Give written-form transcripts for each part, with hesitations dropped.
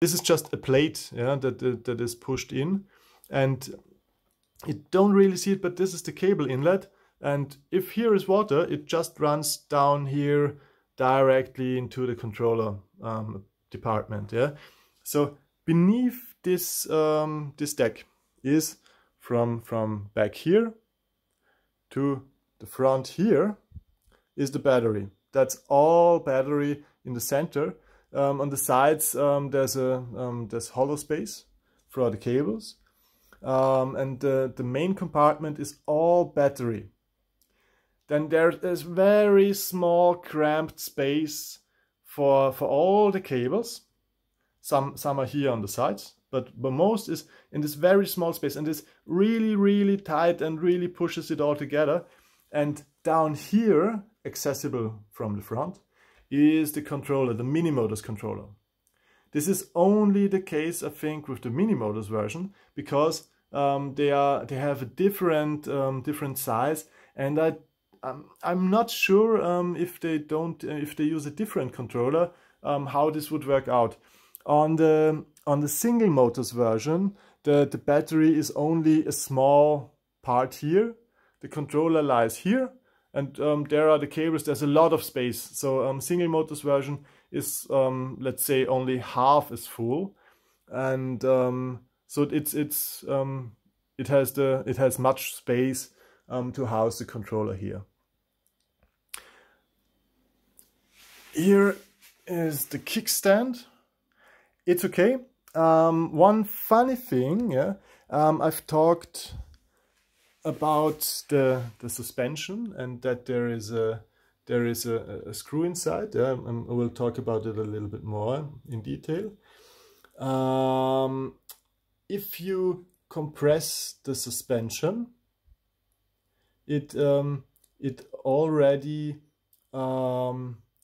this is just a plate, yeah, that is pushed in, and you don't really see it, but this is the cable inlet. And if here is water, it just runs down here directly into the controller department. Yeah. So beneath this this deck is from back here to the front here is the battery. That's all battery in the center. On the sides there's hollow space for the cables, and the main compartment is all battery. Then there's very small cramped space for all the cables. Some are here on the sides, but most is in this very small space, and it's really tight and really pushes it all together. And down here, accessible from the front, is the controller, the Minimotors controller. This is only the case, I think, with the Minimotors version, because they have a different size, and I'm not sure if they use a different controller, how this would work out. On the single motors version, the battery is only a small part here. The controller lies here, and there are the cables. There's a lot of space. So single motors version is let's say only half as full, and so it has much space to house the controller here. Here is the kickstand. It's okay. One funny thing, yeah, I've talked about the suspension and that there is a screw inside. Yeah, and we'll talk about it a little bit more in detail. If you compress the suspension, it already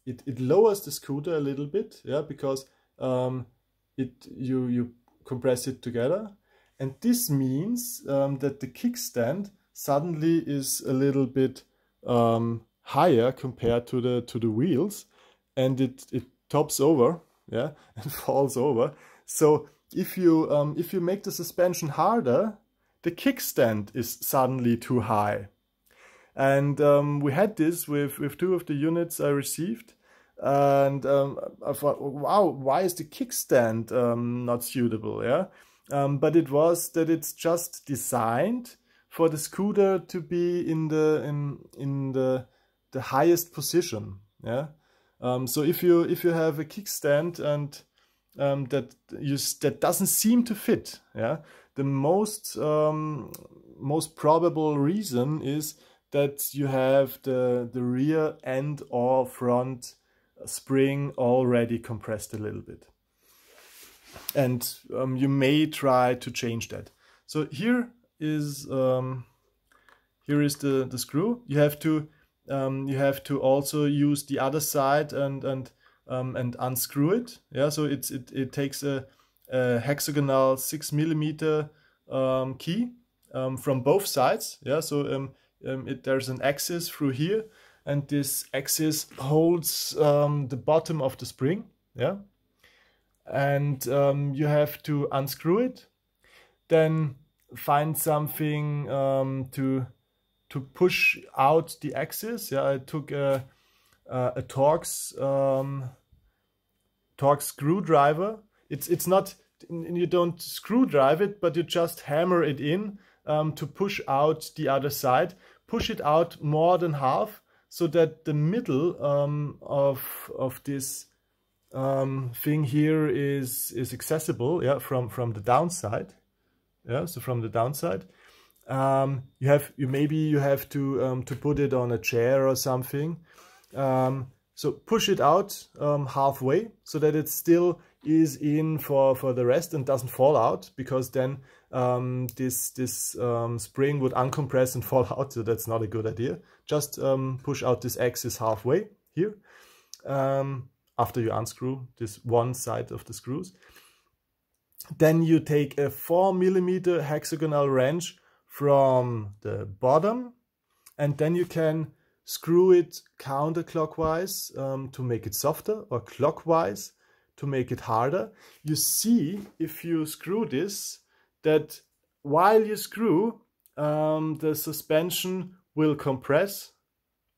it lowers the scooter a little bit, yeah, because you compress it together, and this means that the kickstand suddenly is a little bit higher compared to the wheels, and it tops over, yeah, and falls over. So if you make the suspension harder, the kickstand is suddenly too high. And we had this with two of the units I received, and I thought, wow, why is the kickstand not suitable? Yeah, but it was that it's just designed for the scooter to be in the highest position. Yeah, so if you have a kickstand and that doesn't seem to fit, yeah, the most probable reason is that you have the rear and or front spring already compressed a little bit, and you may try to change that. So here is the screw. You have to also use the other side and unscrew it. Yeah, so it takes a hexagonal 6mm key from both sides. Yeah, so there's an axis through here, and this axis holds the bottom of the spring. Yeah, and you have to unscrew it, then find something to push out the axis. Yeah, I took a Torx screwdriver. It's not, you don't screw drive it, but you just hammer it in to push out the other side. Push it out more than half, so that the middle of this thing here is accessible. Yeah, from the downside. Yeah, so from the downside, maybe you have to put it on a chair or something. So push it out halfway, so that it still is in for the rest and doesn't fall out, because then this spring would uncompress and fall out, so that's not a good idea. Just push out this axis halfway here after you unscrew this one side of the screws. Then you take a 4mm hexagonal wrench from the bottom, and then you can screw it counterclockwise to make it softer, or clockwise to make it harder. You see, if you screw this, that while you screw, the suspension will compress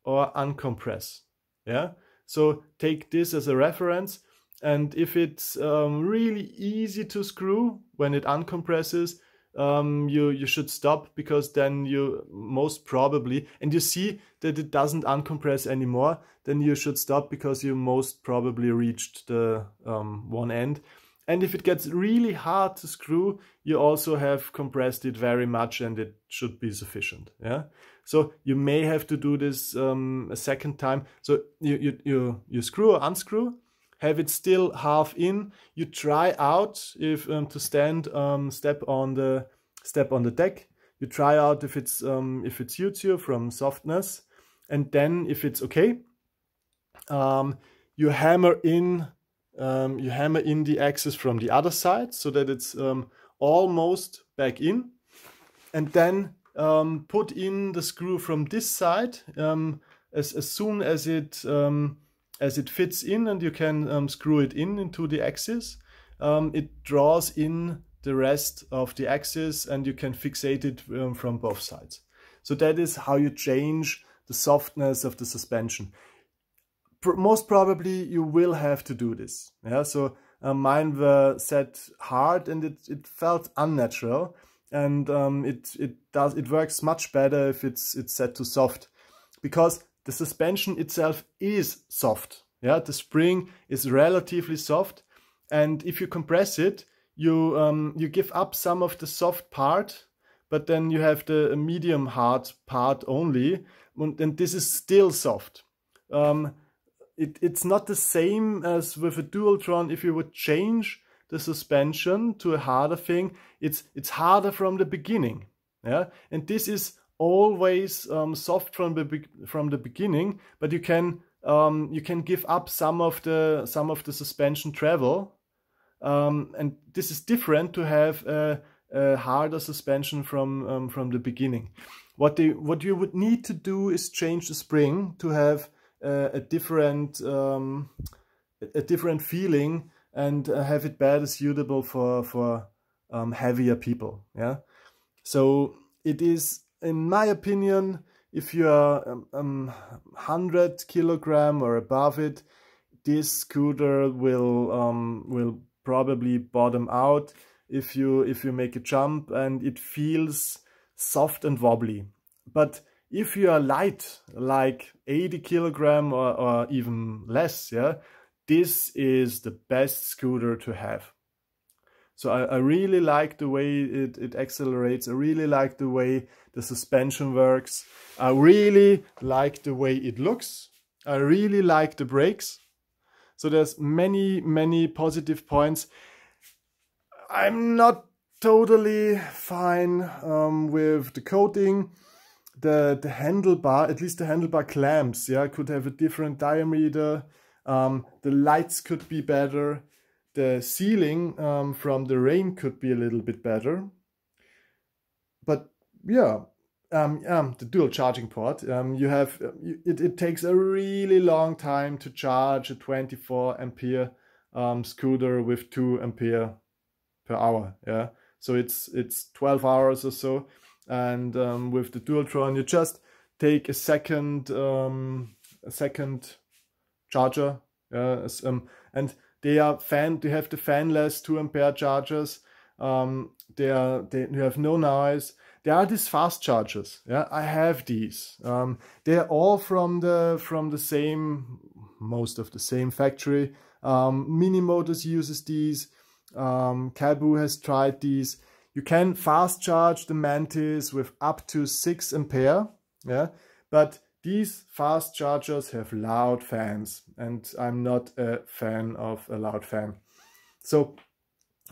or uncompress. Yeah, so take this as a reference, and if it's really easy to screw when it uncompresses, you should stop, because then you most probably, and you see that it doesn't uncompress anymore, then you should stop, because you most probably reached the one end. And if it gets really hard to screw, you also have compressed it very much, and it should be sufficient. Yeah. So you may have to do this a second time. So you screw or unscrew, have it still half in. You try out if to step on the deck. You try out if it suits you from softness, and then if it's okay, you hammer in the axis from the other side so that it's almost back in, and then put in the screw from this side as soon as it fits in, and you can screw it into the axis. It draws in the rest of the axis, and you can fixate it from both sides. So that is how you change the softness of the suspension. Most probably you will have to do this. Yeah, so mine were set hard, and it felt unnatural, and it works much better if it's set to soft, because the suspension itself is soft. Yeah, the spring is relatively soft, and if you compress it, you give up some of the soft part, but then you have the medium hard part only, and this is still soft. It's not the same as with a Dualtron. If you would change the suspension to a harder thing, it's harder from the beginning. Yeah, and this is always soft from the beginning, but you can give up some of the suspension travel, and this is different to have a harder suspension from the beginning. What you would need to do is change the spring to have a different feeling, and have it better suitable for heavier people. Yeah, so it is, in my opinion, if you are 100 kilogram or above it, this scooter will probably bottom out if you make a jump, and it feels soft and wobbly. But if you are light, like 80 kilogram or even less, yeah, this is the best scooter to have. So I really like the way it accelerates. I really like the way the suspension works. I really like the way it looks. I really like the brakes. So there's many positive points. I'm not totally fine with the coating. The handlebar, at least the handlebar clamps, yeah, could have a different diameter. The lights could be better. The sealing from the rain could be a little bit better. But yeah, the dual charging port. It takes a really long time to charge a 24 ampere scooter with 2 ampere per hour. Yeah, so it's 12 hours or so. And with the Dualtron, you just take a second charger, and they have the fanless 2 ampere chargers. You have no noise. There are these fast chargers. Yeah, I have these. They are all from the same, most of the same factory. Mini Motors uses these. Caboo has tried these. You can fast charge the Mantis with up to 6 ampere, yeah, but these fast chargers have loud fans, and I'm not a fan of a loud fan. So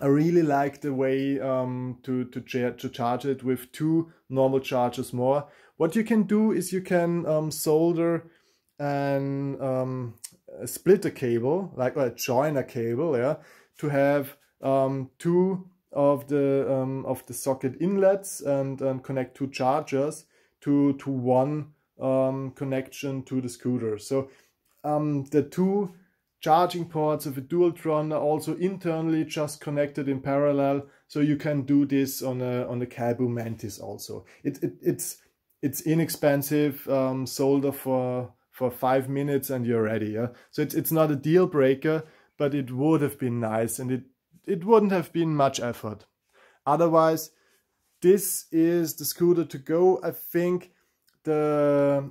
I really like the way to charge it with 2 normal chargers more. What you can do is you can solder a splitter cable, like a joiner cable, yeah, to have 2 of the socket inlets, and connect 2 chargers to one connection to the scooter. So the 2 charging ports of a Dualtron are also internally just connected in parallel, so you can do this on a Caboo Mantis also. It's inexpensive, solder for 5 minutes and you're ready. Yeah? So it's not a deal breaker, but it would have been nice, and it wouldn't have been much effort. Otherwise, this is the scooter to go. I think the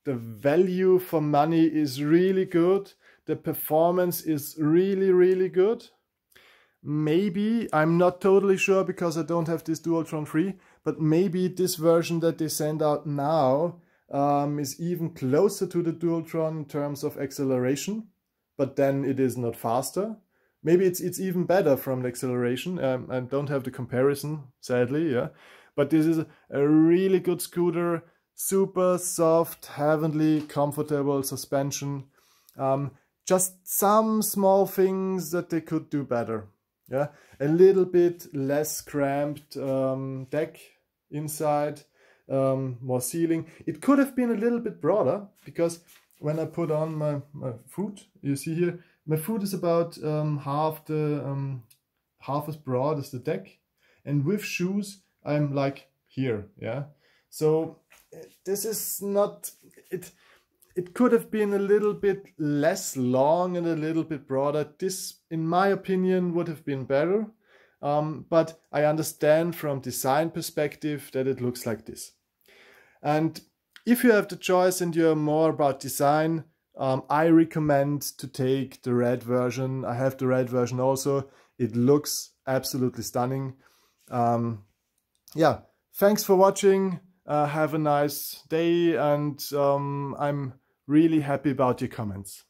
value for money is really good. The performance is really, really good. Maybe, I'm not totally sure because I don't have this Dualtron 3, but maybe this version that they send out now is even closer to the Dualtron in terms of acceleration, but then it is not faster. Maybe it's even better from the acceleration. I don't have the comparison, sadly, yeah. But this is a really good scooter, super soft, heavenly, comfortable suspension. Just some small things that they could do better. Yeah, a little bit less cramped deck inside, more ceiling. It could have been a little bit broader, because when I put on my foot, you see here, my foot is about half as broad as the deck, and with shoes I'm like here, yeah. So this is not it. It could have been a little bit less long and a little bit broader. This, in my opinion, would have been better. But I understand from design perspective that it looks like this. And if you have the choice and you're more about design, I recommend to take the red version. I have the red version also. It looks absolutely stunning. Yeah, thanks for watching. Have a nice day, and I'm really happy about your comments.